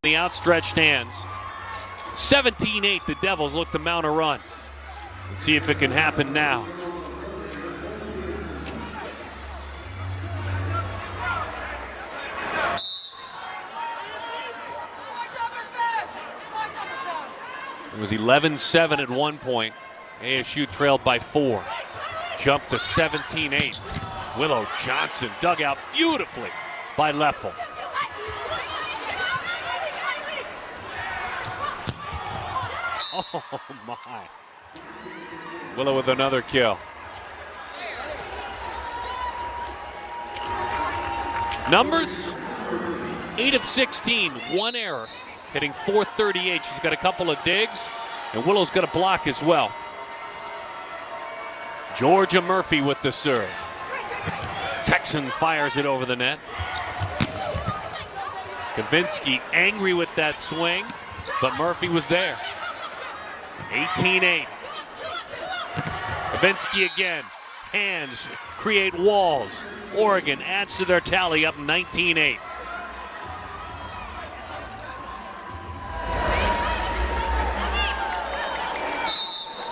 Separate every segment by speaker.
Speaker 1: The outstretched hands. 17-8, the Devils look to mount a run. Let's see if it can happen now. It was 11-7 at one point. ASU trailed by 4. Jumped to 17-8. Willow Johnson dug out beautifully by Leffel. Oh my. Willow with another kill. Numbers, 8 of 16, 1 error, hitting .438. She's got a couple of digs, and Willow's got a block as well. Georgia Murphy with the serve. Texan fires it over the net. Kavinsky angry with that swing, but Murphy was there. 18-8. Kavinsky again. Hands create walls. Oregon adds to their tally, up 19-8.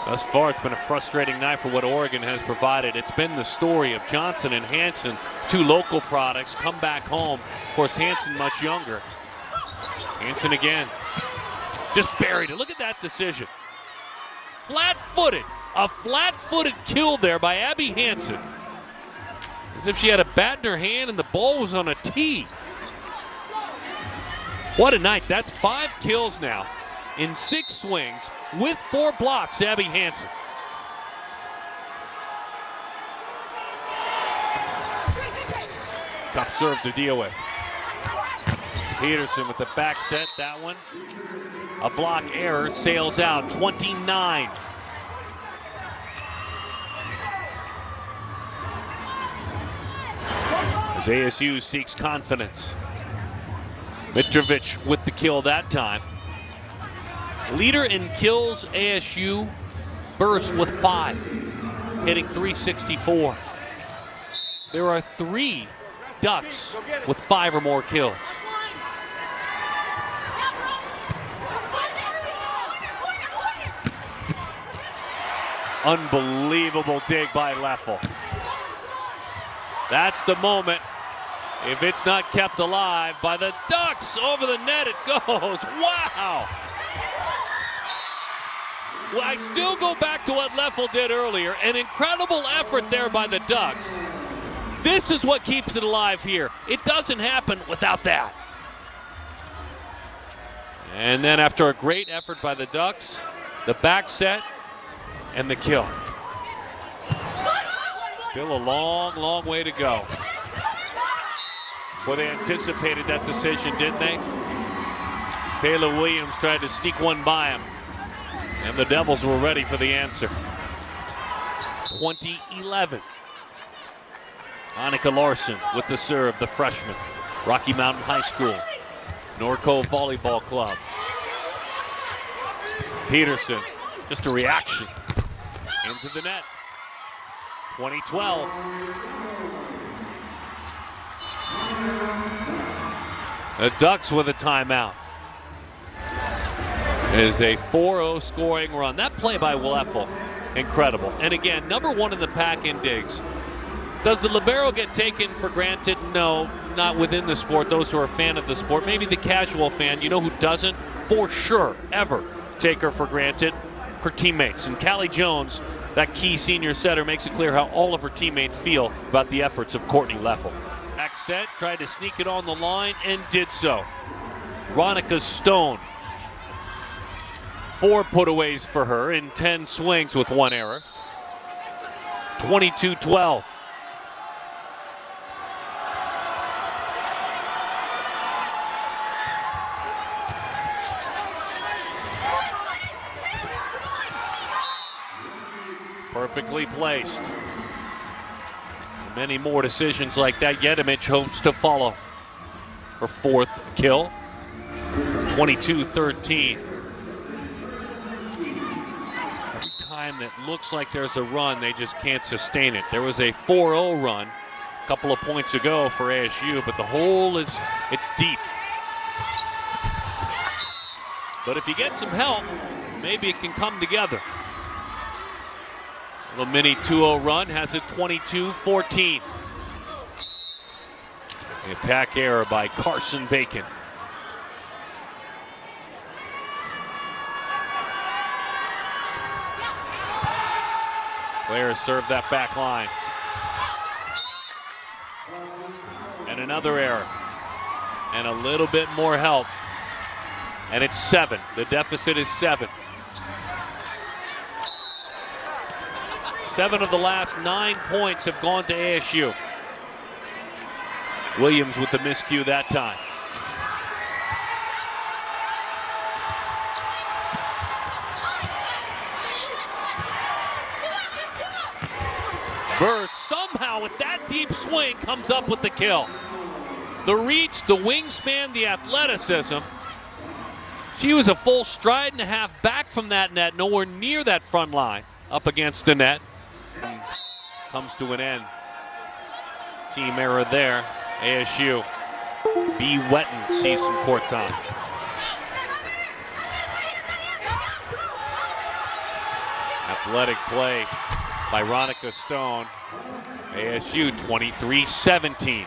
Speaker 1: Thus far, it's been a frustrating night for what Oregon has provided. It's been the story of Johnson and Hansen, two local products, come back home. Of course, Hansen much younger. Hansen again. Just buried it. Look at that decision. Flat-footed. A flat-footed kill there by Abby Hansen. As if she had a bat in her hand and the ball was on a tee. What a night. That's 5 kills now in 6 swings with 4 blocks, Abby Hansen. Tough serve to deal with. Peterson with the back set, that one. A block error, sails out, 29. As ASU seeks confidence. Mitrovic with the kill that time. Leader in kills, ASU. Burst with 5, hitting .364. There are 3 Ducks with 5 or more kills. Unbelievable dig by Leffel. That's the moment. If it's not kept alive by the Ducks, over the net it goes. Wow! Well, I still go back to what Leffel did earlier. An incredible effort there by the Ducks. This is what keeps it alive here. It doesn't happen without that. And then after a great effort by the Ducks, the back set and the kill. Still a long, long way to go. Well, they anticipated that decision, didn't they? Taylor Williams tried to sneak one by him, and the Devils were ready for the answer. 2011. Annika Larson with the serve, the freshman. Rocky Mountain High School. Norco Volleyball Club. Peterson, just a reaction. Into the net. 2012. The Ducks with a timeout. It is a 4-0 scoring run. That play by Leffel, incredible. And again, #1 in the pack in digs. Does the libero get taken for granted? No, not within the sport. Those who are a fan of the sport, maybe the casual fan. You know who doesn't, for sure, ever take her for granted? Her teammates. And Callie Jones, that key senior setter, makes it clear how all of her teammates feel about the efforts of Courtney Leffel. Back set, tried to sneak it on the line and did so. Ronica Stone. 4 putaways for her in 10 swings with 1 error. 22-12. Perfectly placed. Many more decisions like that. Jedemic hopes to follow her 4th kill. 22-13. Every time that looks like there's a run, they just can't sustain it. There was a 4-0 run a couple of points ago for ASU, but the hole it's deep. But if you get some help, maybe it can come together. Little mini 2-0 run has it 22-14. The attack error by Carson Bacon. Claire served that back line. And another error. And a little bit more help. And it's 7. The deficit is 7. 7 of the last 9 points have gone to ASU. Williams with the miscue that time. Burr somehow with that deep swing comes up with the kill. The reach, the wingspan, the athleticism. She was a full stride and a half back from that net, nowhere near that front line, up against the net. Comes to an end. Team error there. ASU. B. Wetton sees some court time. Athletic play by Ronica Stone. ASU 23-17.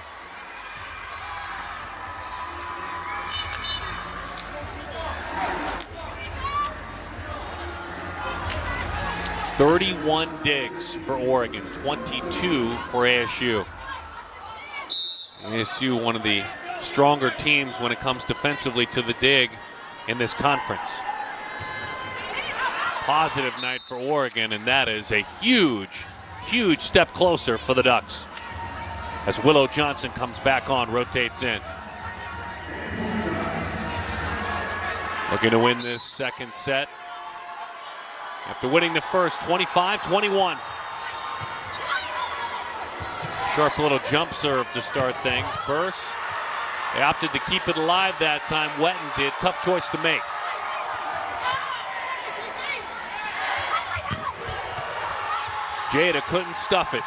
Speaker 1: "31 digs for Oregon, 22 for ASU. ASU, one of the stronger teams when it comes defensively to the dig in this conference. Positive night for Oregon, and that is a huge, huge step closer for the Ducks. As Willow Johnson comes back on, rotates in. Looking to win this second set. After winning the first, 25-21. Sharp little jump serve to start things. Burse, they opted to keep it alive that time. Wetton did. Tough choice to make. Jada couldn't stuff it.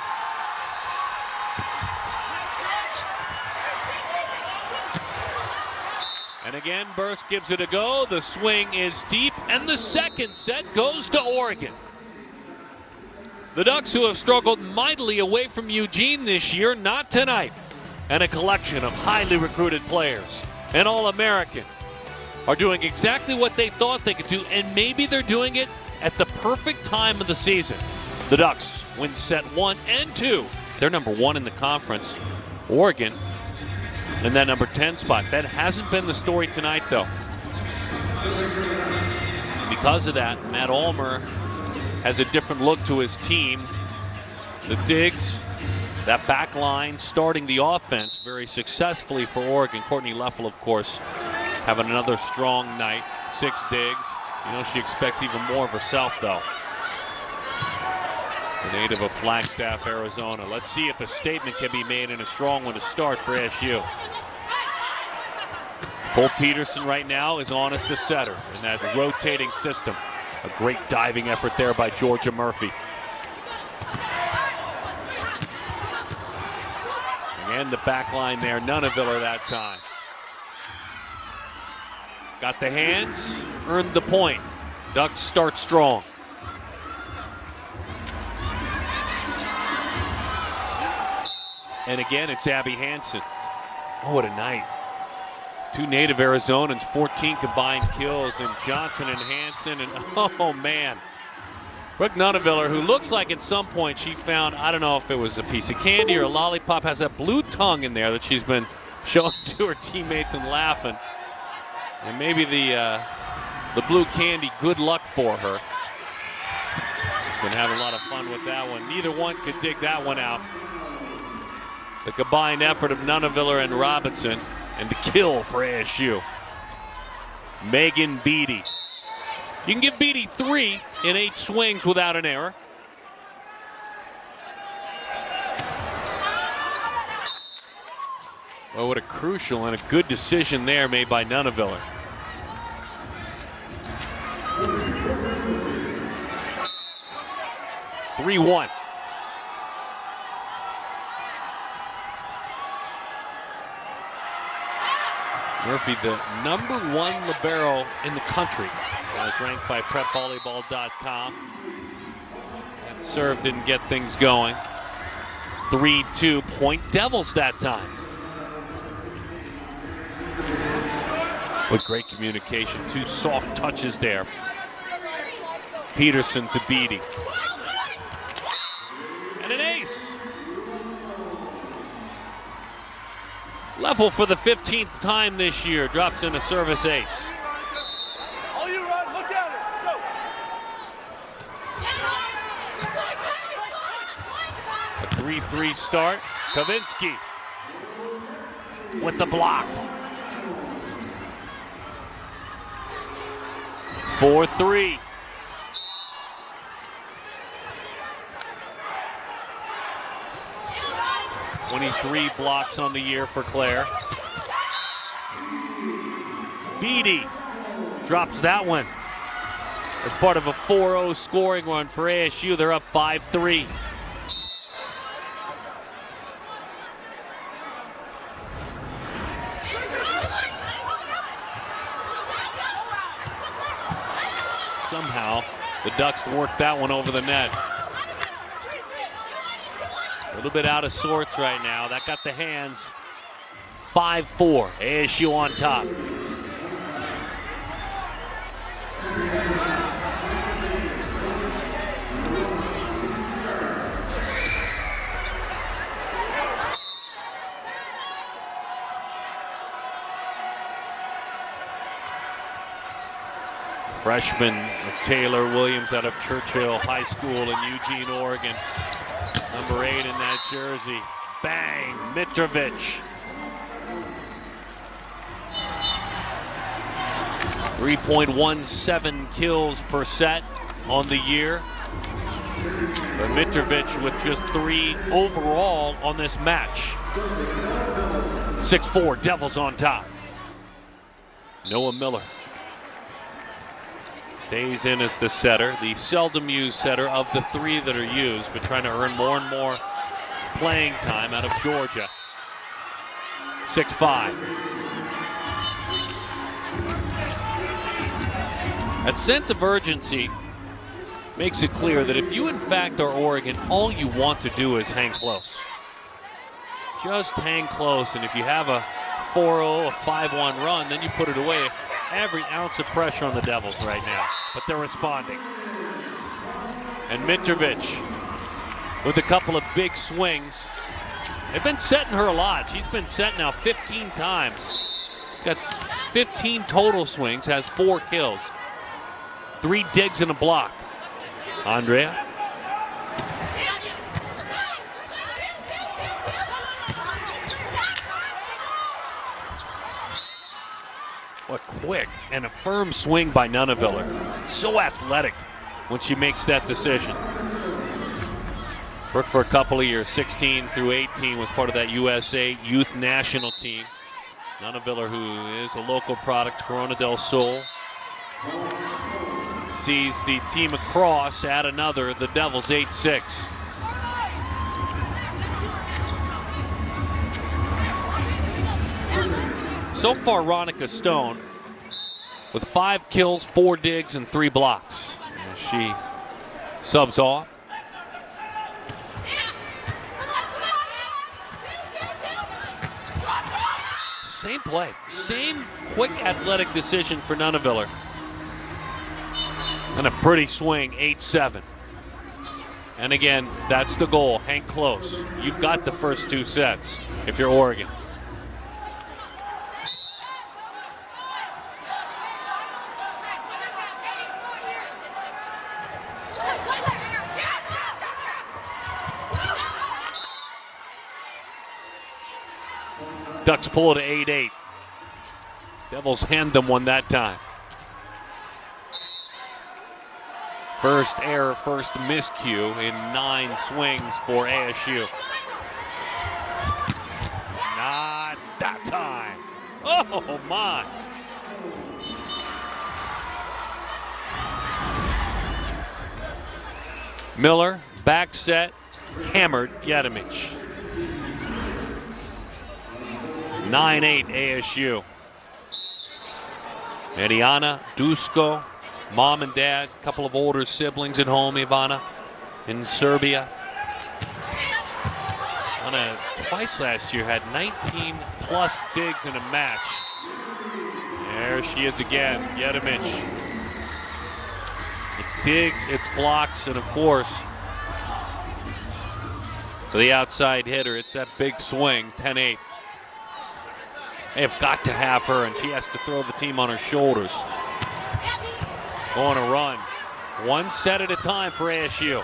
Speaker 1: And again, Burse gives it a go. The swing is deep, and the second set goes to Oregon. The Ducks, who have struggled mightily away from Eugene this year, not tonight. And a collection of highly recruited players, an All-American, are doing exactly what they thought they could do, and maybe they're doing it at the perfect time of the season. The Ducks win set 1 and 2. They're number 1 in the conference. Oregon in that number 10 spot. That hasn't been the story tonight, though. Because of that, Matt Ulmer has a different look to his team. The digs, that back line starting the offense very successfully for Oregon. Courtney Leffel, of course, having another strong night. 6 digs. You know, she expects even more of herself, though. The native of Flagstaff, Arizona. Let's see if a statement can be made and a strong one to start for ASU. Cole Peterson right now is on as the setter in that rotating system. A great diving effort there by Georgia Murphy. Again, the back line there, Nunaviller that time. Got the hands, earned the point. Ducks start strong. And again, it's Abby Hansen. Oh, what a night. 2 native Arizonans, 14 combined kills, and Johnson and Hansen, and oh man. Brooke Nunaviller, who looks like at some point she found, I don't know if it was a piece of candy or a lollipop, has that blue tongue in there that she's been showing to her teammates and laughing. And maybe the blue candy, good luck for her. Gonna have a lot of fun with that one. Neither one could dig that one out. The combined effort of Nunaviller and Robinson, and the kill for ASU. Megan Beatty. You can give Beatty 3 in 8 swings without an error. Oh, what a crucial and a good decision there made by Nunaviller. (3-1). Murphy, the #1 libero in the country, as ranked by PrepVolleyball.com. That serve didn't get things going. 3-2 Point Devils that time. With great communication, 2 soft touches there. Peterson to Beatty. And an ace. Level for the 15th time this year, drops in a service ace.
Speaker 2: All you run, look at it, go.
Speaker 1: A 3-3 start. Kavinsky with the block. 4-3. '23 blocks on the year for Claire. Beatty drops that one as part of a 4-0 scoring run for ASU. They're up 5-3. Somehow the Ducks worked that one over the net. A little bit out of sorts right now. That got the hands. 5-4. ASU on top. Freshman Taylor Williams out of Churchill High School in Eugene, Oregon. Number 8 in that jersey. Bang, Mitrovic. .17 kills per set on the year. But Mitrovic with just 3 overall on this match. 6-4, Devils on top. Noah Miller stays in as the setter, the seldom used setter of the 3 that are used, but trying to earn more and more playing time out of Georgia. 6-5. That sense of urgency makes it clear that if you in fact are Oregon, all you want to do is hang close. Just hang close, and if you have a 4-0, a 5-1 run, then you put it away. Every ounce of pressure on the Devils right now, but they're responding. And Mitrovic with a couple of big swings. They've been setting her a lot. She's been set now 15 times. She's got 15 total swings, has 4 kills. 3 digs and a block. Andrea. What quick and a firm swing by Nunaviller. So athletic when she makes that decision. Worked for a couple of years, 16 through 18, was part of that USA Youth National Team. Nunaviller, who is a local product, Corona del Sol, sees the team across add another, the Devils 8-6. So far, Ronica Stone with 5 kills, 4 digs, and 3 blocks. As she subs off. Same play, same quick athletic decision for Nunaviller. And a pretty swing, 8-7. And again, that's the goal, hang close. You've got the first 2 sets if you're Oregon. Ducks pull it to 8-8. Devils hand them one that time. First error, first miscue in 9 swings for ASU. Not that time. Oh my. Miller, back set, hammered Yedemich. 9-8 ASU. Mariana, Dusko, mom and dad, a couple of older siblings at home, Ivana, in Serbia. Anna twice last year had 19 plus digs in a match. There she is again, Jedemic. It's digs, it's blocks, and of course, for the outside hitter, it's that big swing, 10-8. They have got to have her, and she has to throw the team on her shoulders. Going to run. One set at a time for ASU.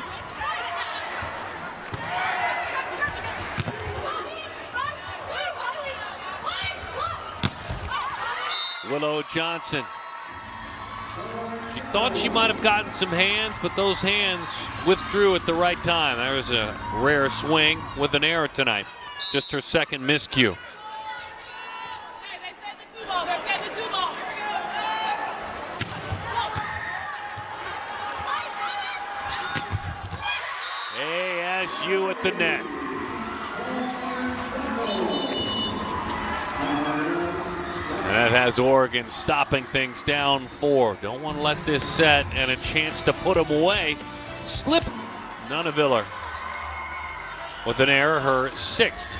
Speaker 1: Willow Johnson. She thought she might have gotten some hands, but those hands withdrew at the right time. There was a rare swing with an error tonight. Just her second miscue. ASU at the net. And that has Oregon stopping things down 4. Don't want to let this set and a chance to put them away. Slip. Nunaviller with an error, her 6th.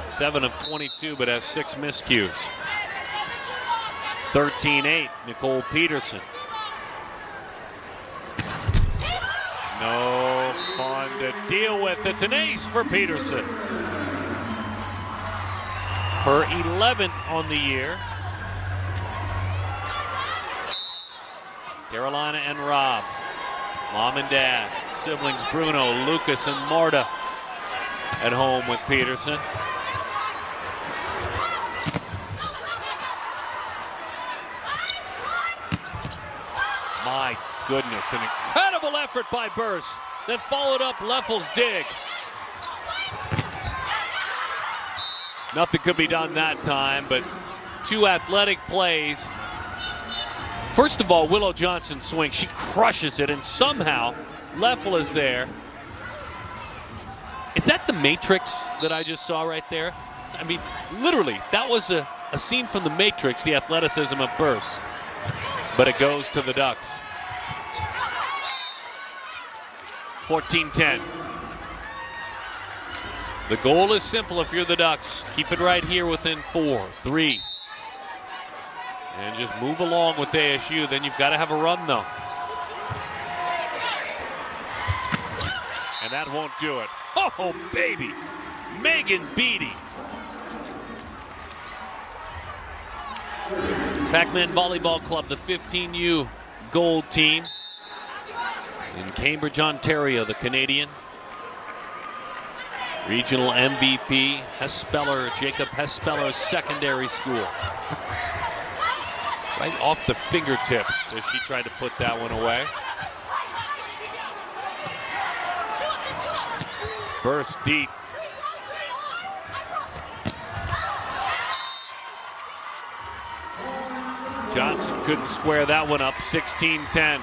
Speaker 1: 7 of 22, but has 6 miscues. 13-8, Nicole Peterson. No fun to deal with. It's an ace for Peterson. Her 11th on the year. Carolina and Rob, mom and dad, siblings Bruno, Lucas, and Marta at home with Peterson. My goodness, an incredible effort by Burse that followed up Leffel's dig. Nothing could be done that time, but 2 athletic plays. First of all, Willow Johnson swing. She crushes it, and somehow Leffel is there. Is that the Matrix that I just saw right there? I mean, literally, that was a scene from the Matrix, the athleticism of Burse. But it goes to the Ducks. 14-10. The goal is simple if you're the Ducks. Keep it right here within 4, 3. And just move along with ASU. Then you've got to have a run, though. And that won't do it. Oh, baby. Megan Beattie. Pac-Man Volleyball Club, the 15U gold team. In Cambridge, Ontario, the Canadian. Regional MVP, Jacob Hespeller's secondary school. Right off the fingertips as she tried to put that one away. Burst deep. Johnson couldn't square that one up, 16-10.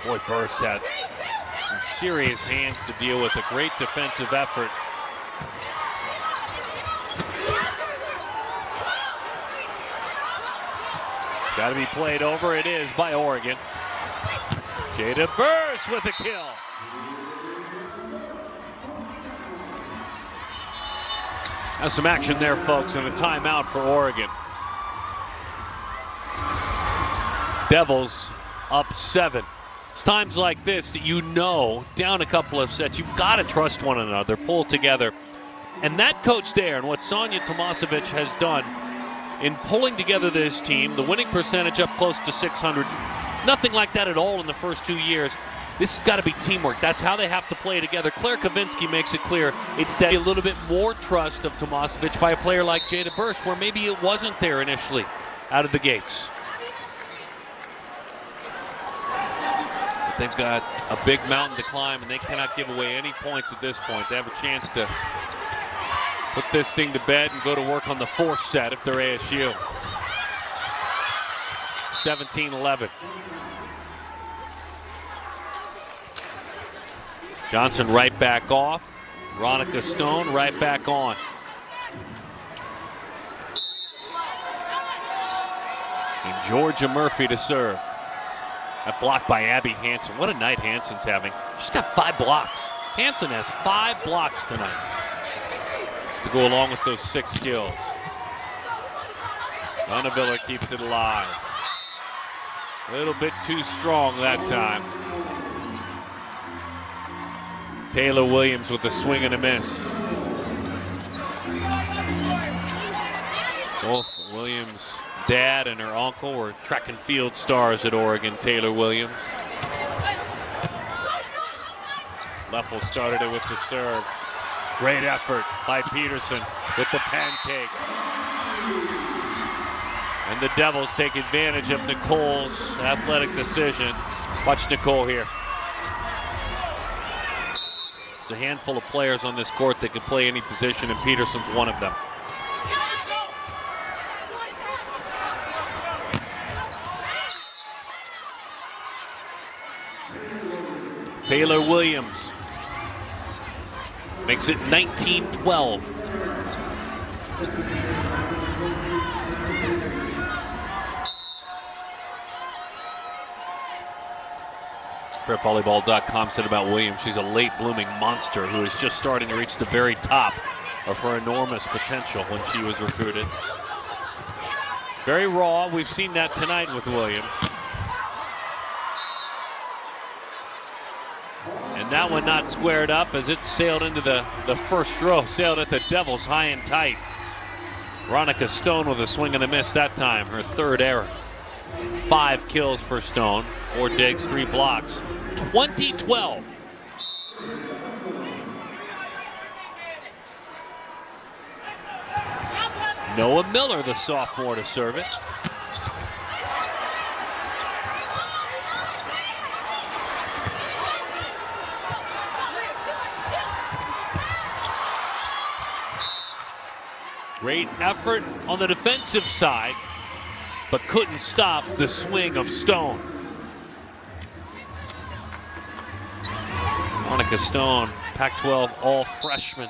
Speaker 1: Boy, Burse had some serious hands to deal with, a great defensive effort. It's got to be played over. It is by Oregon. Jada Burse with a kill. Now some action there, folks, and a timeout for Oregon. Devils up 7. It's times like this that you know, down a couple of sets, you've got to trust one another, pull together. And that coach there, and what Sonia Tomasevic has done in pulling together this team, the winning percentage up close to 600, nothing like that at all in the first 2 years. This has got to be teamwork. That's how they have to play together. Claire Kavinsky makes it clear it's that a little bit more trust of Tomasevic by a player like Jada Burse, where maybe it wasn't there initially out of the gates. They've got a big mountain to climb, and they cannot give away any points at this point. They have a chance to put this thing to bed and go to work on the fourth set if they're ASU. 17-11. Johnson right back off. Veronica Stone right back on. And Georgia Murphy to serve. That block by Abby Hansen. What a night Hansen's having. She's got 5 blocks. Hansen has 5 blocks tonight to go along with those 6 kills. Bonneville keeps it alive. A little bit too strong that time. Taylor Williams with a swing and a miss. Both Williams' dad and her uncle were track and field stars at Oregon. Taylor Williams. Leffel started it with the serve. Great effort by Peterson with the pancake. And the Devils take advantage of Nicole's athletic decision. Watch Nicole here. There's a handful of players on this court that can play any position, and Peterson's one of them. Taylor Williams makes it 19-12. PrepVolleyball.com said about Williams, she's a late blooming monster who is just starting to reach the very top of her enormous potential when she was recruited. Very raw. We've seen that tonight with Williams. And that one not squared up as it sailed into the first row, sailed at the Devils high and tight. Veronica Stone with a swing and a miss that time, her 3rd error. 5 kills for Stone, 4 digs, 3 blocks. 20-12. Noah Miller, the sophomore, to serve it. Great effort on the defensive side, but couldn't stop the swing of Stone. Veronica Stone, Pac-12 all-freshman,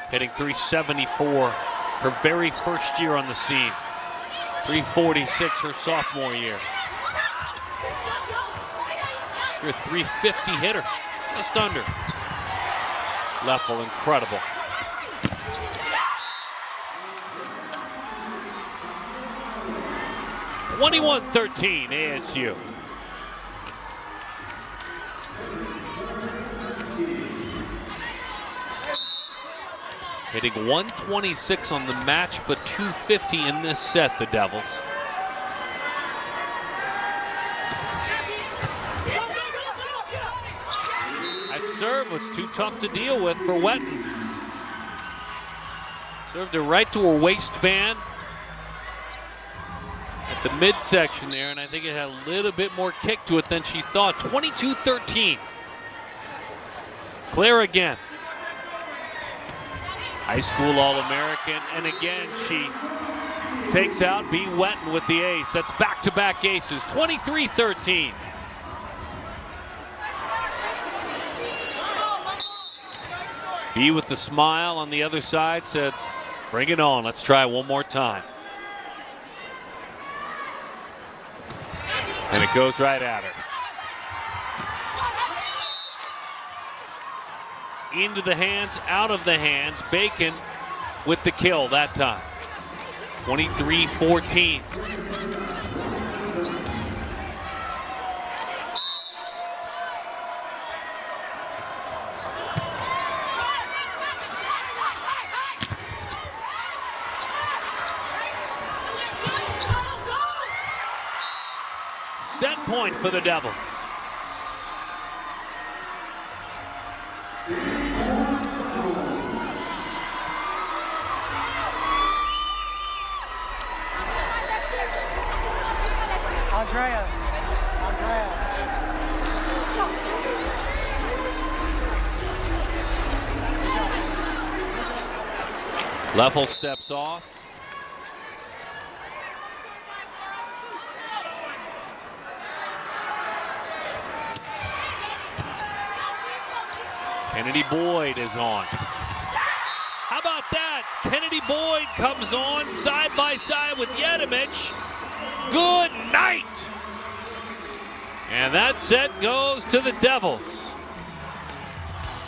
Speaker 1: hitting .374 her very first year on the scene. .346 her sophomore year. You're a .350 hitter, just under. Leffel, incredible. 21-13 ASU. Hitting 126 on the match, but 250 in this set, the Devils. That serve was too tough to deal with for Wetton. Served her right to her waistband. At the midsection there, and I think it had a little bit more kick to it than she thought. 22-13. Claire again. High school All-American, and again she takes out B. Wetton with the ace. That's back-to-back aces. 23-13. B with the smile on the other side said, bring it on, let's try one more time. And it goes right at her. Into the hands, out of the hands. Bacon with the kill that time. 23-14. Set point for the Devils.
Speaker 3: Andrea.
Speaker 1: Leffel steps off. Kennedy Boyd is on. How about that? Kennedy Boyd comes on side by side with Yedemich. Good night. And that set goes to the Devils.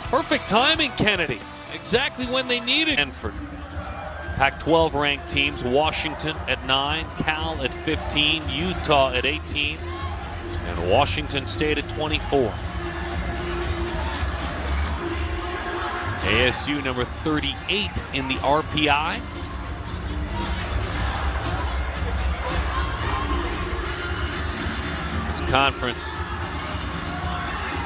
Speaker 1: Perfect timing, Kennedy. Exactly when they needed it. Pac-12 ranked teams, Washington at 9, Cal at 15, Utah at 18, and Washington State at 24. ASU number 38 in the RPI. This conference,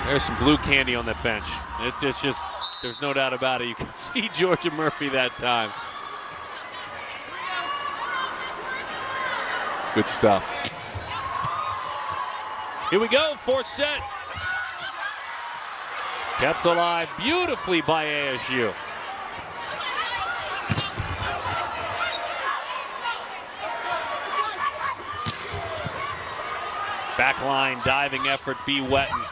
Speaker 1: there's some blue candy on that bench. It's just, there's no doubt about it. You can see Georgia Murphy that time. Good stuff. Here we go, fourth set. Kept alive beautifully by ASU. Backline diving effort, B. Wetton.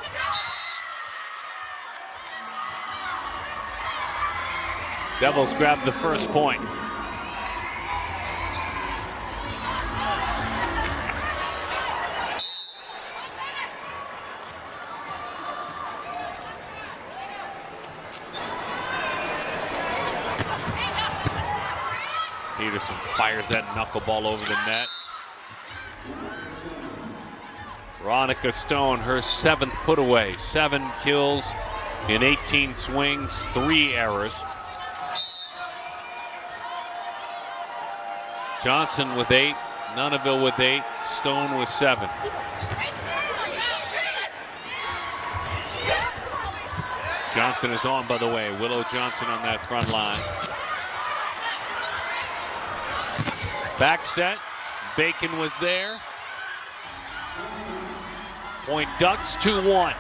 Speaker 1: Devils grab the first point. Peterson fires that knuckleball over the net. Veronica Stone, her 7th put away. 7 kills in 18 swings, 3 errors. Johnson with 8, Nunaville with 8, Stone with 7. Johnson is on, by the way. Willow Johnson on that front line. Back set, Bacon was there. Point Ducks 2-1.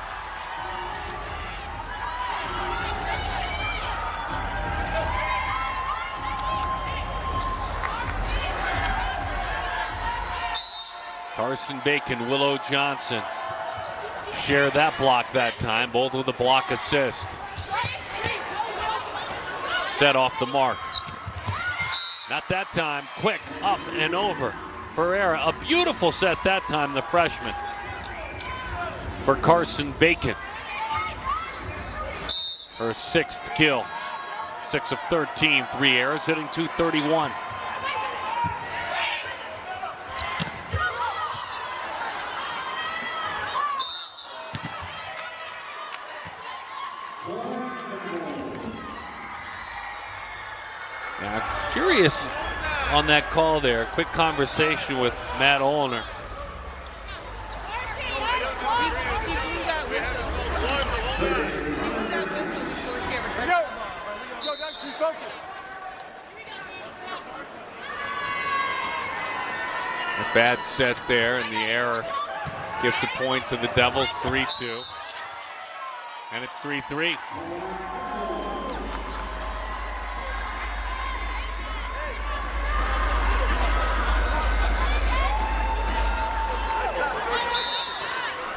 Speaker 1: Carson Bacon, Willow Johnson share that block that time, both with a block assist. Set off the mark. Not that time, quick, up and over. Ferreira, a beautiful set that time, the freshman. For Carson Bacon. Her 6th kill. 6 of 13, 3 errors, hitting .231. Now, curious on that call there. Quick conversation with Matt Olner.
Speaker 4: She blew that whistle. She blew that whistle before she ever touched the ball.
Speaker 1: A bad set there, and the error gives a point to the Devils, 3-2. And it's 3-3.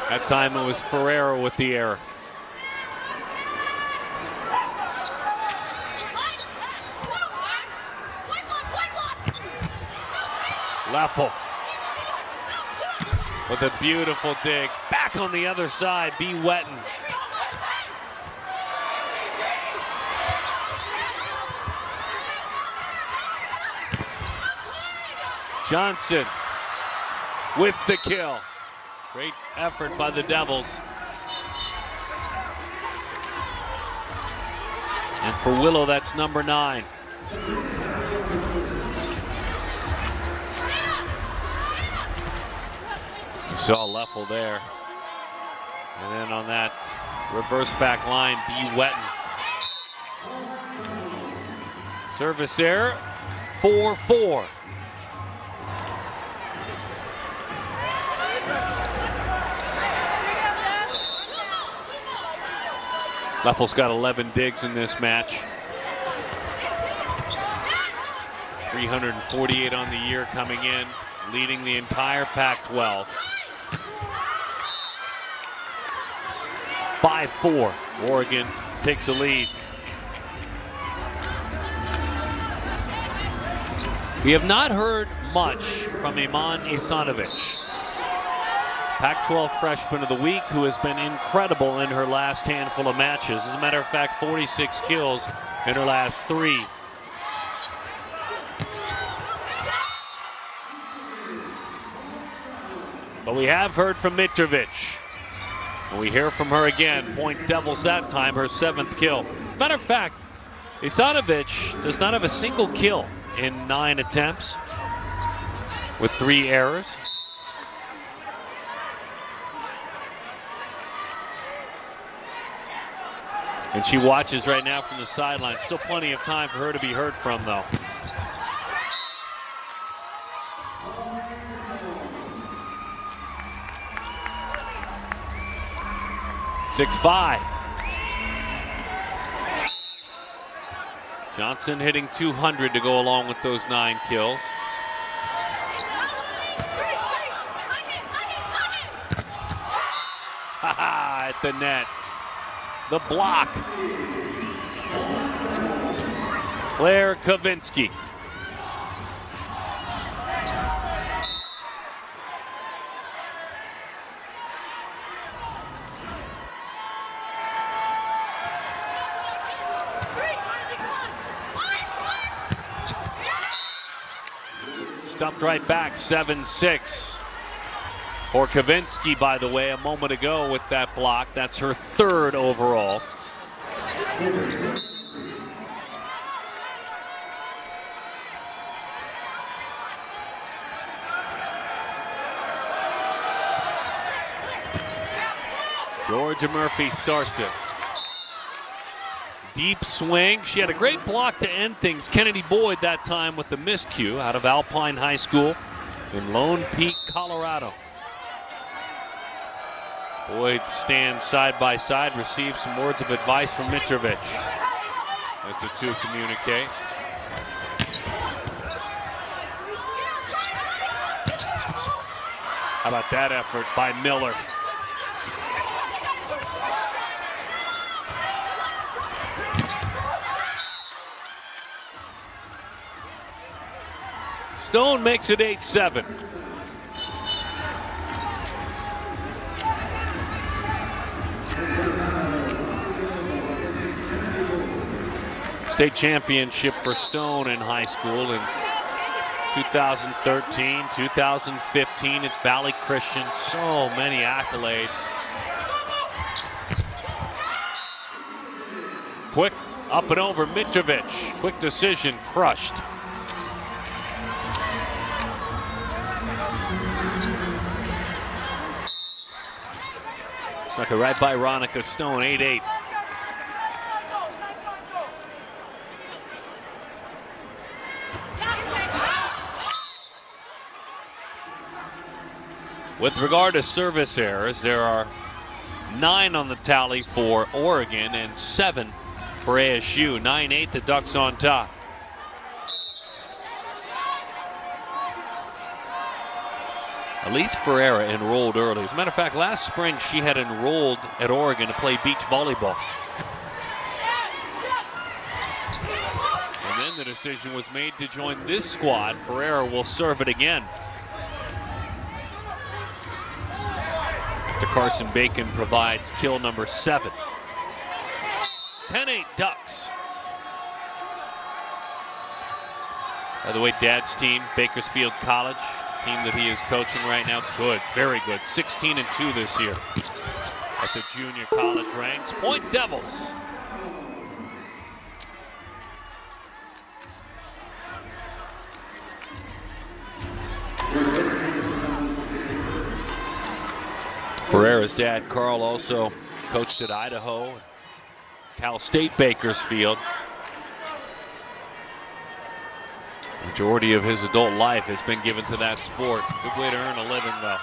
Speaker 1: That time it was Ferreira with the error. Leffel with a beautiful dig. Back on the other side, B. Wetton. Johnson with the kill. Great effort by the Devils. And for Willow, that's number 9. You saw Leffel there. And then on that reverse back line, B. Wetton. Service error, 4-4. Leffel's got 11 digs in this match. 348 on the year coming in, leading the entire Pac-12. 5-4. Oregon takes a lead. We have not heard much from Iman Isanovic, Pac-12 Freshman of the Week, who has been incredible in her last handful of matches. As a matter of fact, 46 kills in her last 3. But we have heard from Mitrovic. And we hear from her again. Point Devils that time, her 7th kill. Matter of fact, Isanovic does not have a single kill in 9 attempts with 3 errors. And she watches right now from the sideline. Still plenty of time for her to be heard from, though. .65. Johnson hitting 200 to go along with those 9 kills. Haha, at the net. The block. Claire Kavinsky. Stuffed right back, 7-6. For Kavinsky, by the way, a moment ago with that block. That's her 3rd overall. Georgia Murphy starts it. Deep swing. She had a great block to end things. Kennedy Boyd that time with the miscue out of Alpine High School in Lone Peak, Colorado. Boyd stands side by side, receives some words of advice from Mitrovic as the two communicate. How about that effort by Miller? Stone makes it 8-7. State championship for Stone in high school in 2013, 2015 at Valley Christian. So many accolades. Quick up and over Mitrovic. Quick decision, crushed. Snuck it right by Ronica Stone, 8-8. With regard to service errors, there are 9 on the tally for Oregon and 7 for ASU. 9-8, the Ducks on top. Elise Ferreira enrolled early. As a matter of fact, last spring she had enrolled at Oregon to play beach volleyball. And then the decision was made to join this squad. Ferreira will serve it again. After Carson Bacon provides kill number 7. 10-8 Ducks. By the way, Dad's team, Bakersfield College, team that he is coaching right now, good, very good. 16-2 this year at the junior college ranks. Point Devils. Ferreira's dad, Carl, also coached at Idaho, Cal State Bakersfield. The majority of his adult life has been given to that sport. Good way to earn a living, though.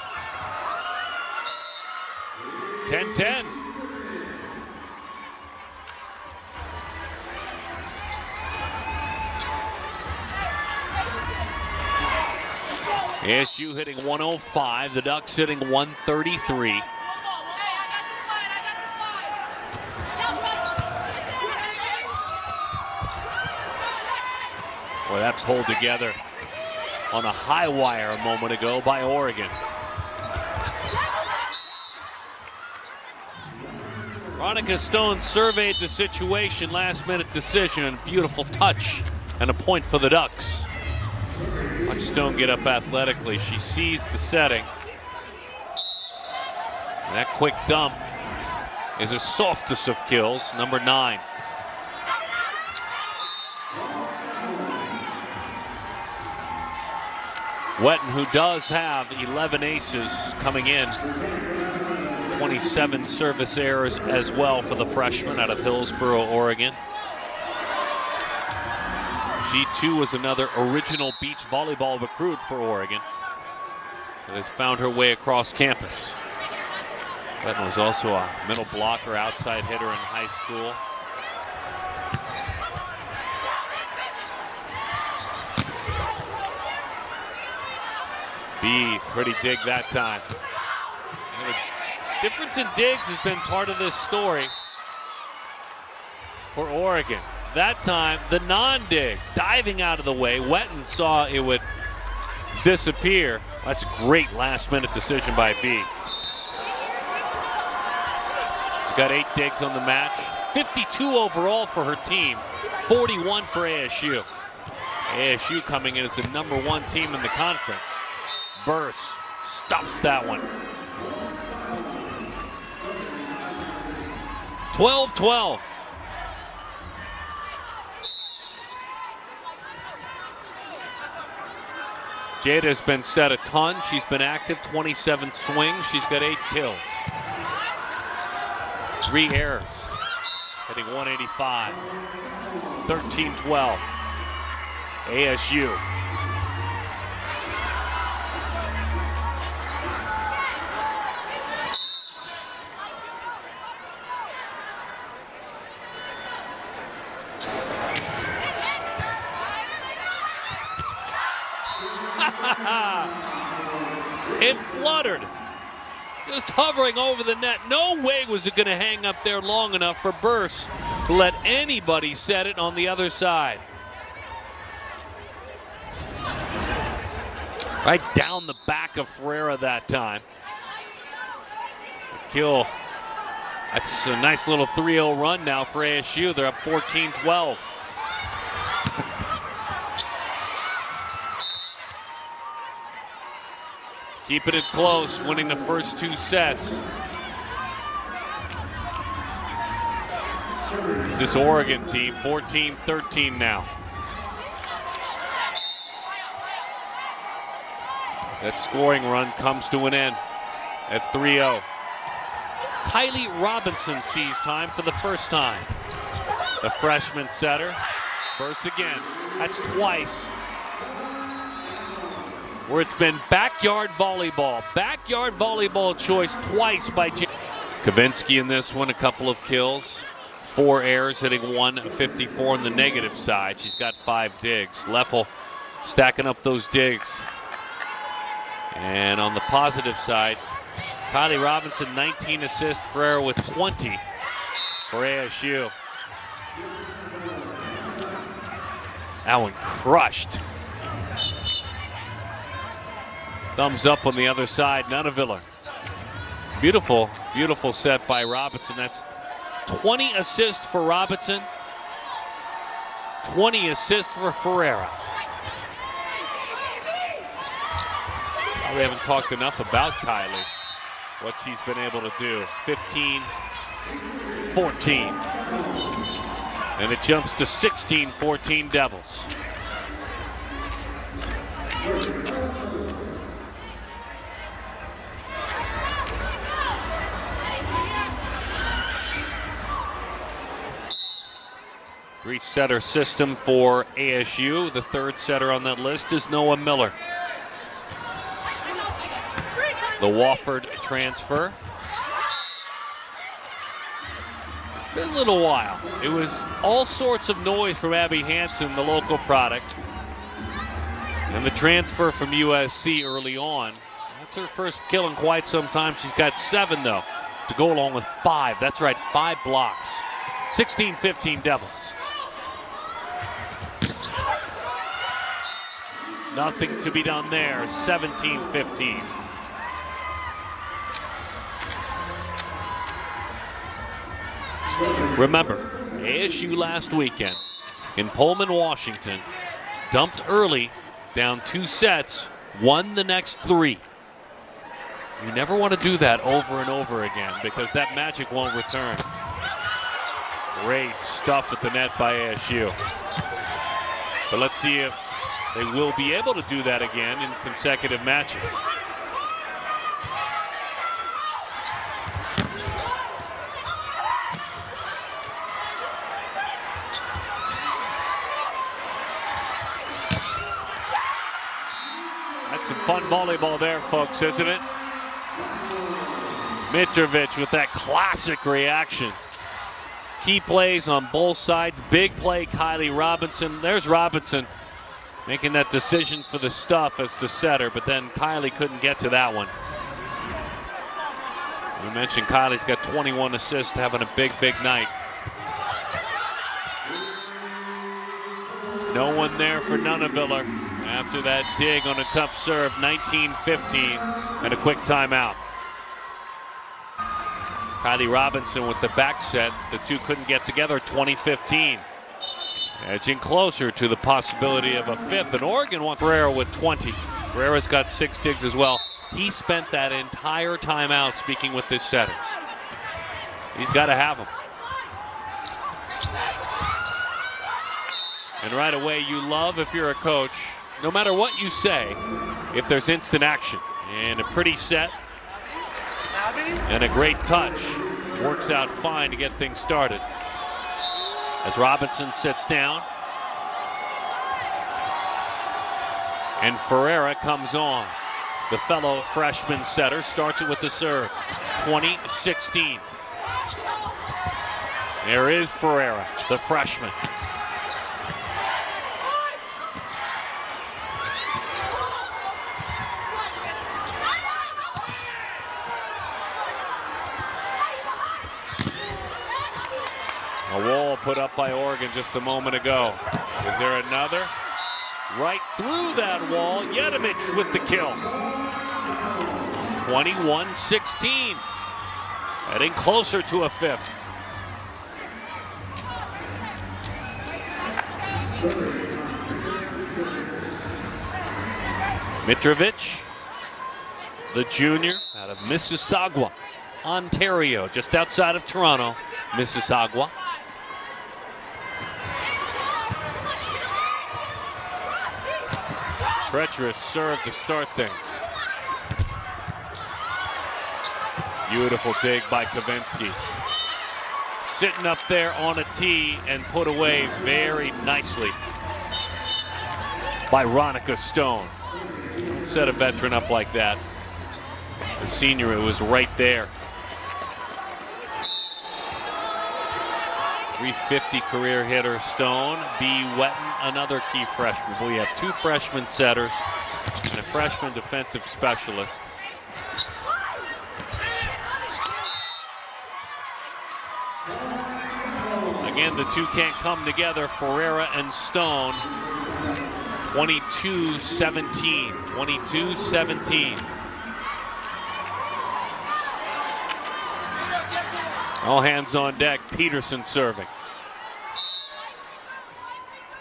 Speaker 1: 10-10. ASU hitting 105, the Ducks hitting 133. Boy, that pulled together on a high wire a moment ago by Oregon. Veronica Stone surveyed the situation, last-minute decision, and beautiful touch, and a point for the Ducks. Watch Stone get up athletically. She sees the setting. And that quick dump is her softest of kills, number 9. Wetton, who does have 11 aces coming in. 27 service errors as well for the freshman out of Hillsboro, Oregon. She too was another original beach volleyball recruit for Oregon that has found her way across campus. Wetton was also a middle blocker, outside hitter in high school. B, pretty dig that time. The difference in digs has been part of this story for Oregon. That time, the non-dig, diving out of the way. Wetton saw it would disappear. That's a great last-minute decision by B. She's got 8 digs on the match. 52 overall for her team. 41 for ASU. ASU coming in as the #1 team in the conference. Burse stuffs that one. 12-12. Jada has been set a ton. She's been active, 27 swings. She's got 8 kills. 3 errors. Hitting 185. 13-12. ASU. It fluttered, just hovering over the net. No way was it going to hang up there long enough for Burse to let anybody set it on the other side. Right down the back of Ferreira that time. Kill. That's a nice little 3-0 run now for ASU. They're up 14-12. Keeping it close, winning the first 2 sets. It's this Oregon team, 14-13 now. That scoring run comes to an end at 3-0. Kylie Robinson sees time for the first time. The freshman setter. Burse again. That's twice. Where it's been backyard volleyball. Backyard volleyball choice twice by Kavinsky in this one, a couple of kills. 4 errors, hitting 154 on the negative side. She's got 5 digs. Leffel stacking up those digs. And on the positive side, Kylie Robinson, 19 assists, Ferreira with 20 for ASU. That one crushed. Thumbs up on the other side, Nunaviller. Beautiful, beautiful set by Robinson. That's 20 assists for Robinson, 20 assists for Ferreira. We haven't talked enough about Kylie, what she's been able to do. 15-14. And it jumps to 16-14 Devils. Three-setter system for ASU. The 3rd setter on that list is Noah Miller. The Wofford transfer. Been a little while. It was all sorts of noise from Abby Hansen, the local product. And the transfer from USC early on. That's her first kill in quite some time. She's got 7, though, to go along with 5. That's right, 5 blocks. 16-15 Devils. Nothing to be done there. 17-15. Remember, ASU last weekend in Pullman, Washington, dumped early, down 2 sets, won the next 3. You never want to do that over and over again because that magic won't return. Great stuff at the net by ASU. But let's see if they will be able to do that again in consecutive matches. That's some fun volleyball there, folks, isn't it? Mitrovic with that classic reaction. Key plays on both sides. Big play, Kylie Robinson. There's Robinson making that decision for the stuff as the setter, but then Kylie couldn't get to that one. We mentioned Kylie's got 21 assists, having a big, big night. No one there for Nunaviller after that dig on a tough serve. 19-15 and a quick timeout. Kylie Robinson with the back set. The two couldn't get together. 20-15. Edging closer to the possibility of a 5th. And Oregon wants Ferreira with 20. Ferreira's got 6 digs as well. He spent that entire timeout speaking with his setters. He's got to have them. And right away, you love, if you're a coach, no matter what you say, if there's instant action. And a pretty set. And a great touch. Works out fine to get things started. As Robinson sits down. And Ferreira comes on. The fellow freshman setter starts it with the serve. 20-16. There is Ferreira, the freshman. A wall put up by Oregon just a moment ago. Is there another? Right through that wall, Jedemic with the kill. 21-16. Heading closer to a 5th. Mitrovic, the junior out of Mississauga, Ontario, just outside of Toronto, Mississauga. Treacherous serve to start things. Beautiful dig by Kavinsky. Sitting up there on a tee and put away very nicely by Ronica Stone. Don't set a veteran up like that. The senior, it was right there. 350 career hitter Stone. B. Wetton, another key freshman. We have 2 freshman setters and a freshman defensive specialist. Again, the two can't come together, Ferreira and Stone. 22-17. 22-17. All hands on deck. Peterson serving.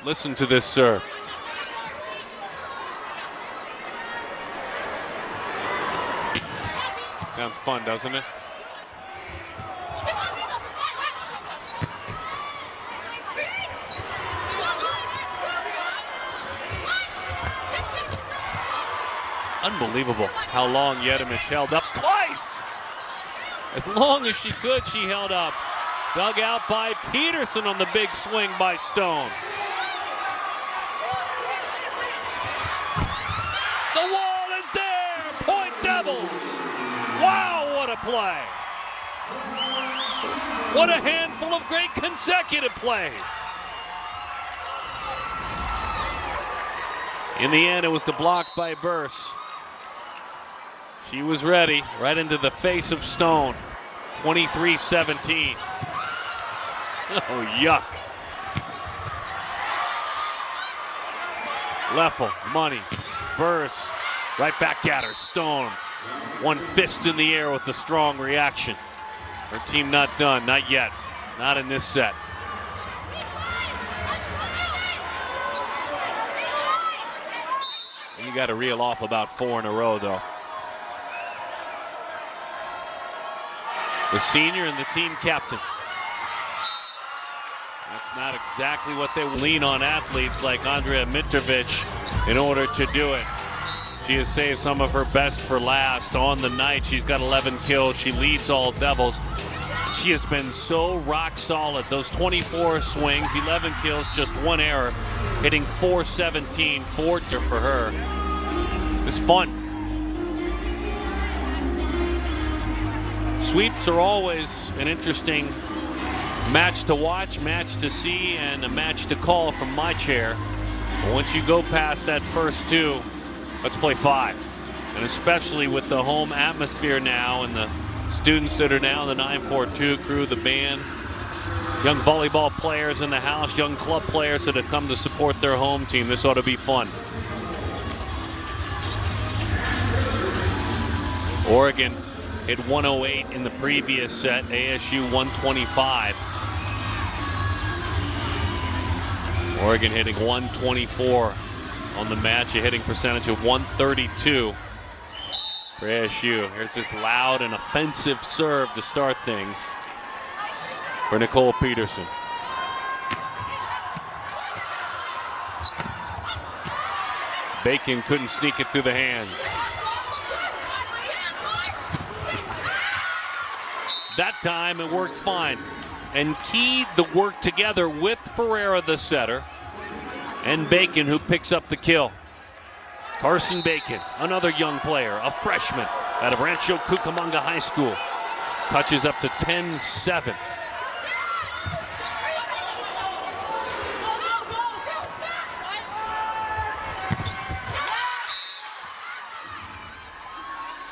Speaker 1: Listen to this serve. Sounds fun, doesn't it? Unbelievable how long Jedemic held up twice. As long as she could, she held up. Dug out by Peterson on the big swing by Stone. The wall is there. Point Devils. Wow, what a play. What a handful of great consecutive plays. In the end, it was the block by Burse. She was ready, right into the face of Stone. 23-17. Oh, yuck. Leffel, money, Burse, right back at her. Stone, one fist in the air with a strong reaction. Her team not done, not yet, not in this set. You got to reel off about 4 in a row, though. The senior and the team captain. That's not exactly what they lean on athletes like Andrea Mitrovic in order to do it. She has saved some of her best for last. On the night, she's got 11 kills. She leads all Devils. She has been so rock solid. Those 24 swings, 11 kills, just 1 error. Hitting .417, 4 for her. It's fun. Sweeps are always an interesting match to watch, match to see, and a match to call from my chair. But once you go past that first 2, let's play 5. And especially with the home atmosphere now and the students that are now in the 942 crew, the band, young volleyball players in the house, young club players that have come to support their home team, this ought to be fun. Oregon hit 108 in the previous set, ASU 125. Oregon hitting 124 on the match, a hitting percentage of 132 for ASU. Here's this loud and offensive serve to start things for Nicole Peterson. Bacon couldn't sneak it through the hands. That time it worked fine. And keyed the work together with Ferreira, the setter, and Bacon, who picks up the kill. Carson Bacon, another young player, a freshman out of Rancho Cucamonga High School. Touches up to 10-7.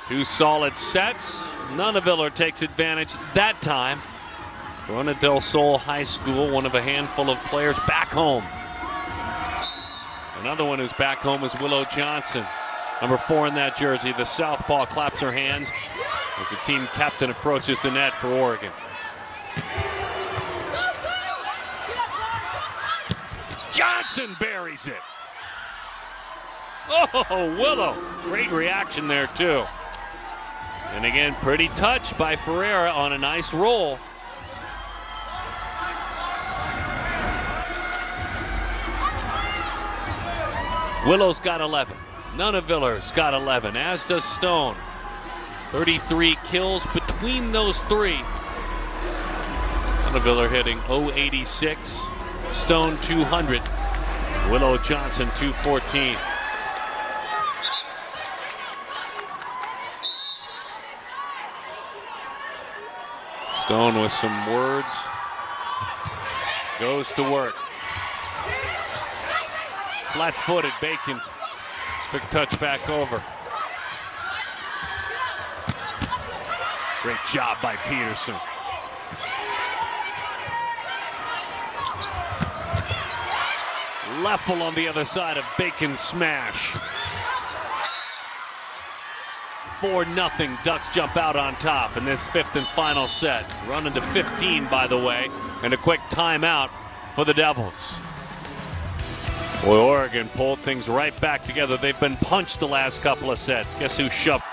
Speaker 1: Two solid sets. Nunaviller takes advantage that time. Corona del Sol High School, one of a handful of players back home. Another one who's back home is Willow Johnson. Number 4 in that jersey. The southpaw claps her hands as the team captain approaches the net for Oregon. Johnson buries it. Oh, Willow. Great reaction there, too. And again, pretty touch by Ferreira on a nice roll. Willow's got 11. Nunaviller's got 11, as does Stone. 33 kills between those 3. Nunaviller hitting .086. Stone 200. Willow Johnson 214. Stone with some words. Goes to work. Flat-footed Bacon. Quick touch back over. Great job by Peterson. Leffel on the other side of Bacon's smash. 4-0. Ducks jump out on top in this 5th and final set. Running to 15, by the way, and a quick timeout for the Devils. Boy, Oregon pulled things right back together. They've been punched the last couple of sets. Guess who shoved?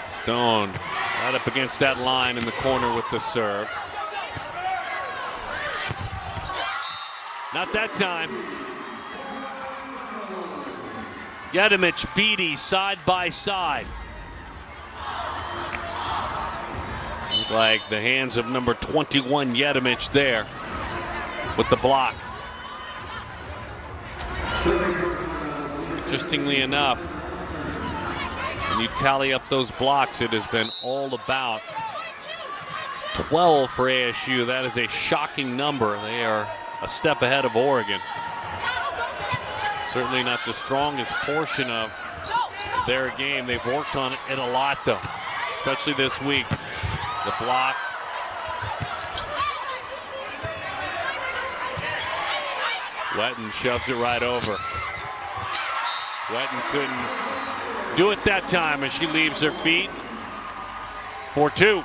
Speaker 1: Stone right up against that line in the corner with the serve. Not that time. Jedemic, Beatty, side by side. Look like the hands of number 21 Jedemic there with the block. Interestingly enough, when you tally up those blocks, it has been all about 12 for ASU. That is a shocking number. They are a step ahead of Oregon. Certainly not the strongest portion of their game. They've worked on it a lot, though, especially this week. The block. Wetton shoves it right over. Wetton couldn't do it that time as she leaves her feet. 4-2.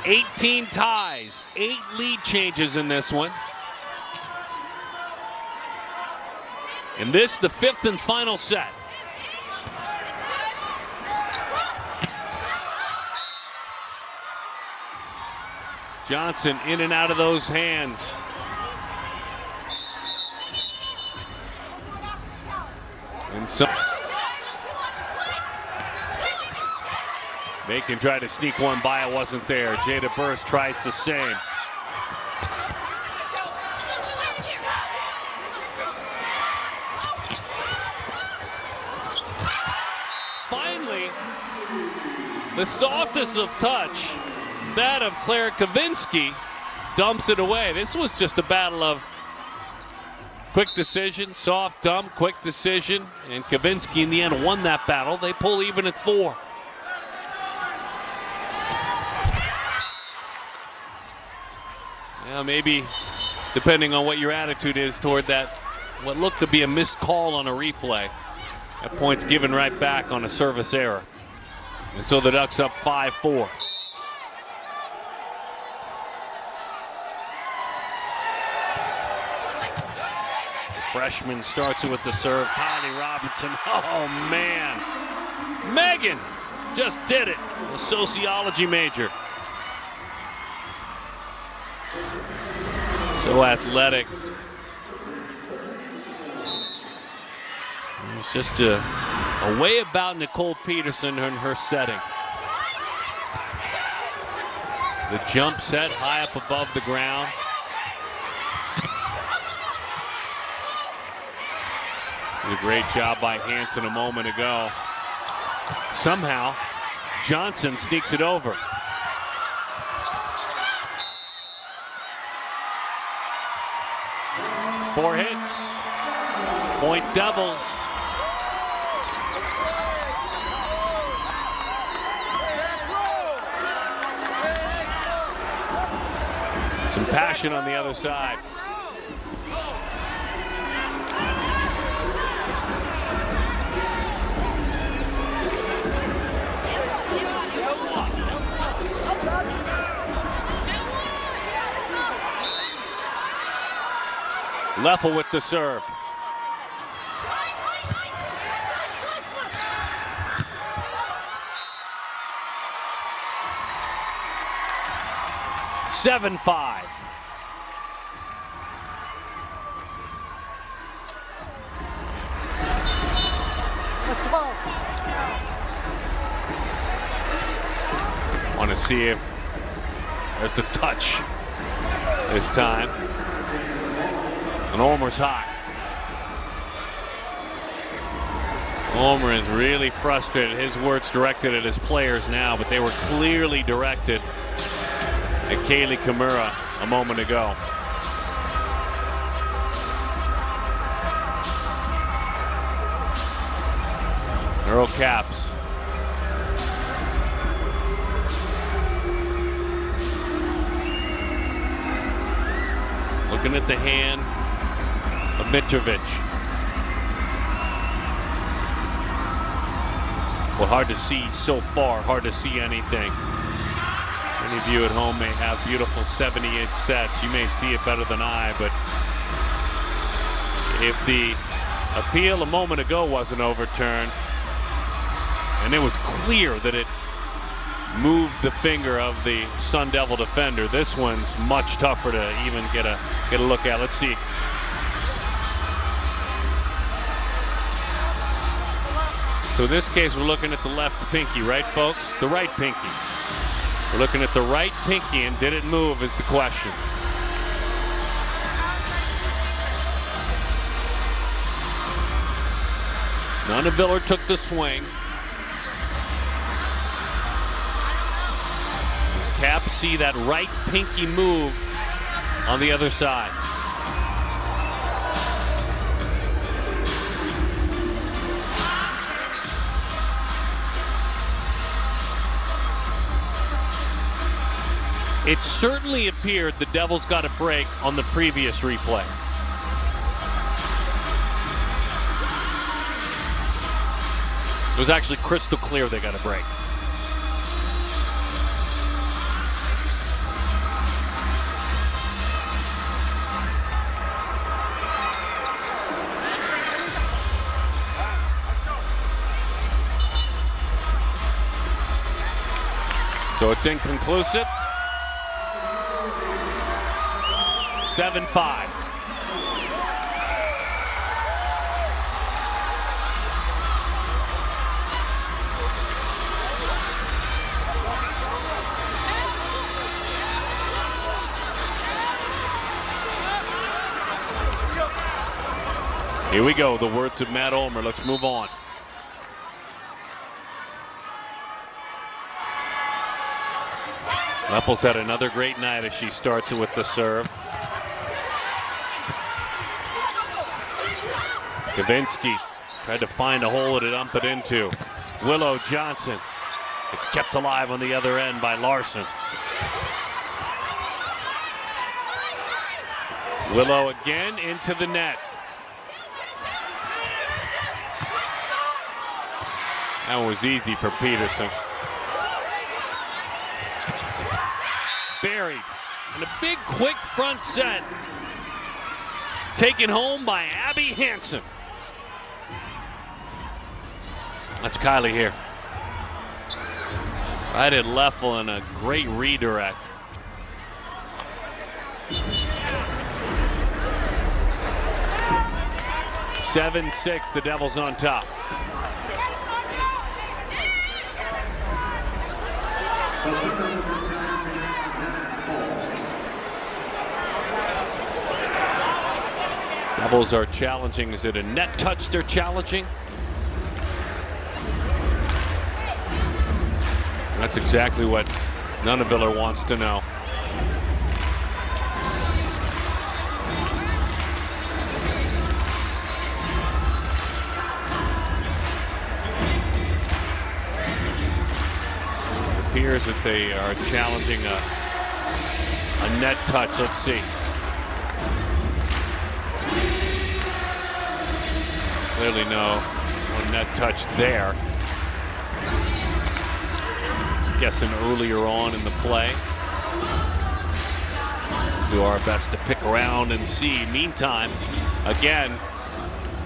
Speaker 1: 18 ties, 8 lead changes in this one. And this, the 5th and final set. Johnson in and out of those hands. And so Macon tried to sneak one by, it wasn't there. Jada Burst tries the same. Finally, the softest of touch, that of Claire Kavinsky, dumps it away. This was just a battle of quick decision, soft dump, quick decision, and Kavinsky in the end won that battle. They pull even at 4. Yeah, maybe depending on what your attitude is toward that, what looked to be a missed call on a replay. That point's given right back on a service error. And so the Ducks up 5-4. Freshman starts it with the serve. Kylie Robinson. Oh, man. Megan just did it. A sociology major. So athletic. It's just a way about Nicole Peterson in her setting. The jump set high up above the ground. A great job by Hanson a moment ago. Somehow, Johnson sneaks it over. Four hits. Point Devils. Some passion on the other side. Leffel with the serve. Seven, 5.
Speaker 3: Let's go.
Speaker 1: Want to see if there's a touch this time. And Ulmer's hot. Ulmer is really frustrated. His words directed at his players now, but they were clearly directed at Kaylee Kimura a moment ago. Earl Capps. Looking at the hand of Mitrovic. Well, hard to see so far, hard to see anything. Many of you at home may have beautiful 70-inch sets. You may see it better than I, but if the appeal a moment ago wasn't overturned, and it was clear that it moved the finger of the Sun Devil defender, this one's much tougher to even get a look at. Let's see. So in this case, we're looking at the left pinky, right, folks? The right pinky. We're looking at the right pinky, and did it move is the question. Nona Viller took the swing. As Caps see that right pinky move on the other side. It certainly appeared the Devils got a break on the previous replay. It was actually crystal clear they got a break. So it's inconclusive. 7-5. Here we go, the words of Matt Ulmer. Let's move on. Leffel's had another great night as she starts it with the serve. Kavinsky tried to find a hole to dump it into. Willow Johnson. It's kept alive on the other end by Larson. Willow again into the net. That was easy for Peterson. Buried. And a big, quick front set. Taken home by Abby Hansen. That's Kylie here. Right at Leffel and a great redirect. (7-6), the Devils on top. Devils are challenging. Is it a net touch they're challenging? That's exactly what Nuneviller wants to know. It appears that they are challenging a net touch. Let's see. Clearly no net touch there. Guessing earlier on in the play. Do our best to pick around and see. Meantime, again,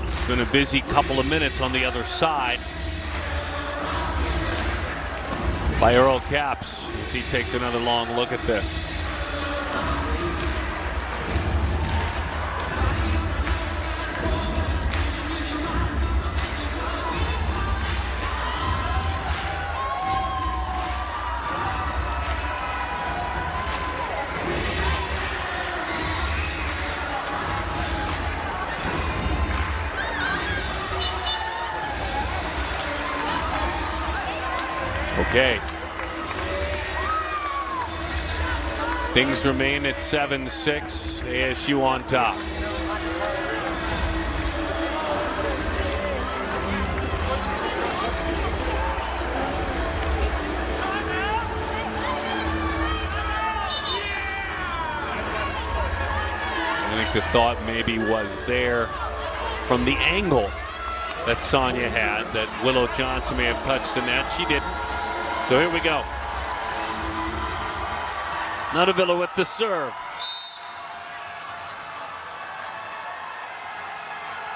Speaker 1: it's been a busy couple of minutes on the other side by Earl Capps as he takes another long look at this. Okay. Things remain at 7-6. ASU on top. I think the thought maybe was there from the angle that Sonia had, that Willow Johnson may have touched the net. She didn't. So here we go. Nuneviller with the serve.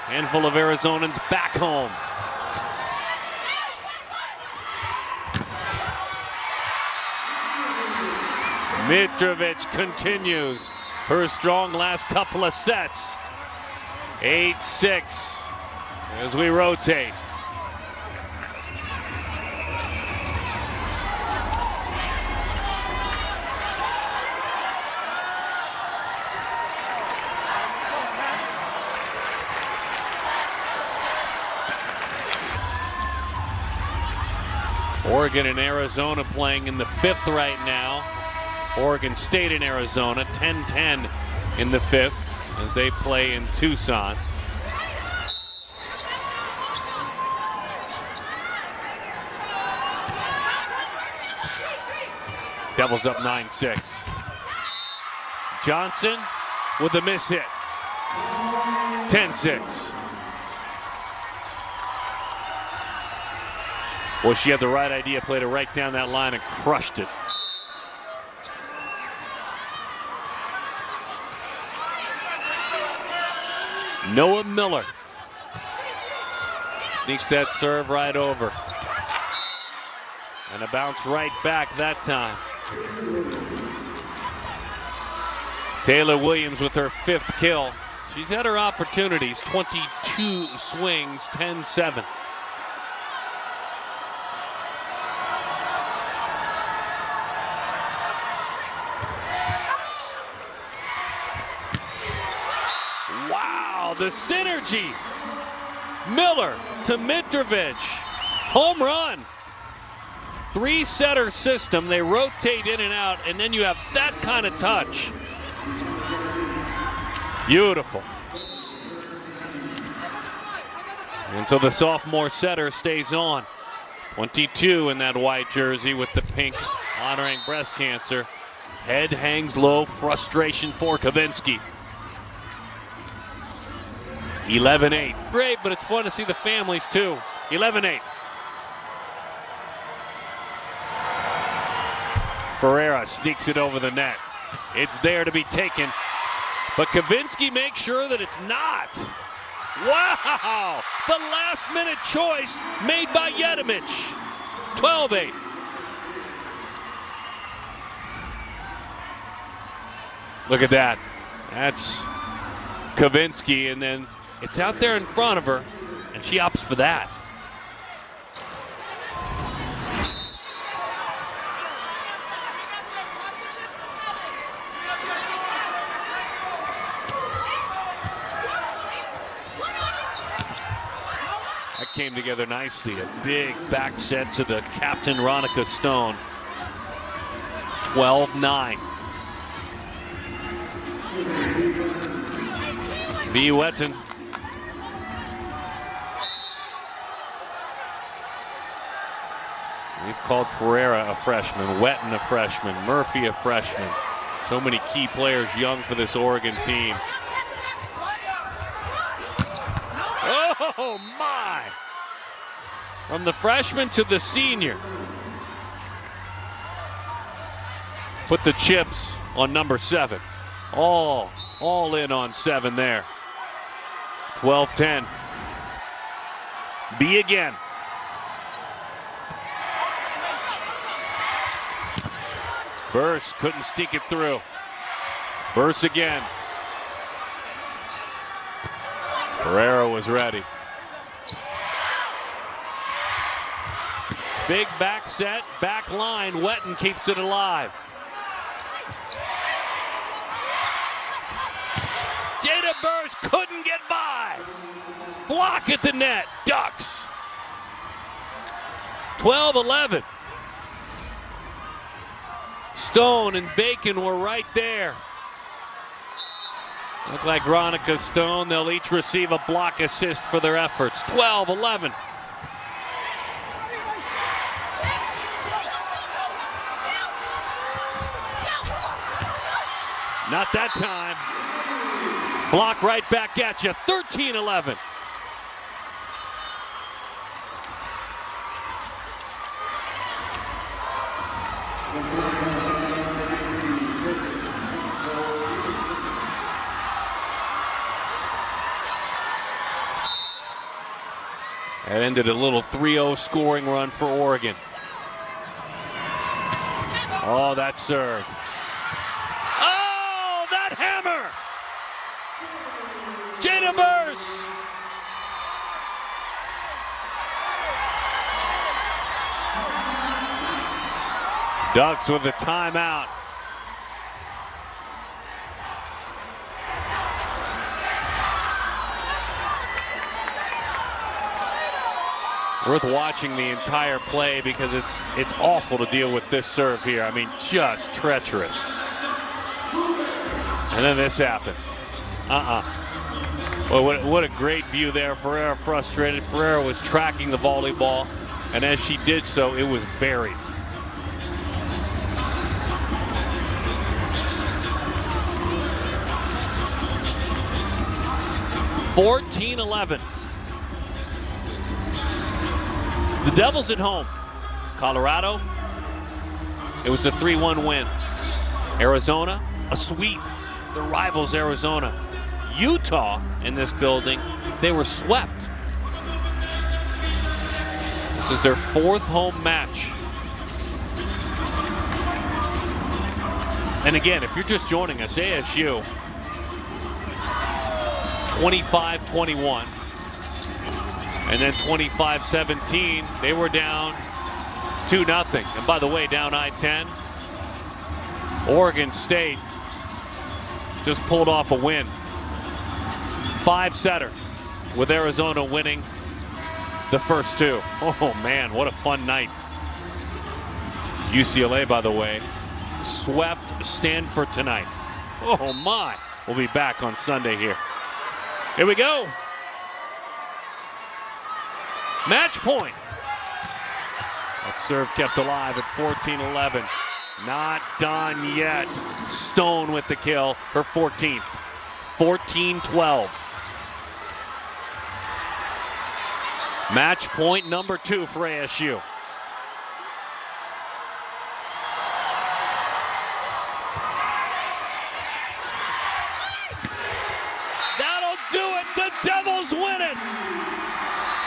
Speaker 1: Handful of Arizonans back home. Mitrovic continues her strong last couple of sets. 8-6 as we rotate. Oregon and Arizona playing in the 5th right now. Oregon State and Arizona, 10-10 in the 5th as they play in Tucson. Devils up 9-6. Johnson with a miss hit. 10-6. Well, she had the right idea, played it right down that line and crushed it. Noah Miller sneaks that serve right over. And a bounce right back that time. Taylor Williams with her 5th kill. She's had her opportunities, 22 swings, 10-7. Wow, the synergy. Miller to Mitrovic. Home run. 3-setter system. They rotate in and out, and then you have that kind of touch. Beautiful. And so the sophomore setter stays on. 22 in that white jersey with the pink honoring breast cancer. Head hangs low, frustration for Kavinsky. 11-8. Great, but it's fun to see the families too. 11-8. Ferreira sneaks it over the net. It's there to be taken. But Kavinsky makes sure that it's not. Wow! The last-minute choice made by Yedemich. 12-8. Look at that. That's Kavinsky, and then it's out there in front of her, and she opts for that. That came together nicely. A big back set to the captain, Ronica Stone. 12-9. B. Wetton. We've called Ferreira a freshman, Wetton a freshman, Murphy a freshman. So many key players young for this Oregon team. Oh my! From the freshman to the senior. Put the chips on number 7. All in on 7 there. 12-10. B again. Burse couldn't sneak it through. Burse again. Ferreira was ready. Big back set, back line. Wetton keeps it alive. Jada Burse couldn't get by. Block at the net. Ducks. 12-11. Stone and Bacon were right there. Look like Ronica Stone. They'll each receive a block assist for their efforts. 12-11. Not that time. Block right back at you. 13-11. That ended a little 3-0 scoring run for Oregon. Oh, that serve. Oh, that hammer! Jada Burse! Ducks with the timeout. Worth watching the entire play because it's awful to deal with this serve here. I mean, just treacherous. And then this happens. Well, what a great view there. Ferreira frustrated. Ferreira was tracking the volleyball, and as she did so, it was buried. (14-11). The Devils at home. Colorado, it was a 3-1 win. Arizona, a sweep. The rivals Arizona. Utah in this building, they were swept. This is their 4th home match. And again, if you're just joining us, ASU 25-21. And then 25-17, they were down 2-0. And by the way, down I-10, Oregon State just pulled off a win. 5-setter with Arizona winning the first 2. Oh man, what a fun night. UCLA, by the way, swept Stanford tonight. Oh my. We'll be back on Sunday here. Here we go. Match point. That serve kept alive at 14-11. Not done yet. Stone with the kill, her 14th. 14-12. Match point number 2 for ASU. That'll do it. The Devils win it.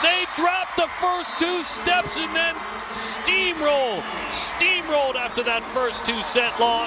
Speaker 1: They dropped the first 2 steps and then steamrolled after that first 2-set loss.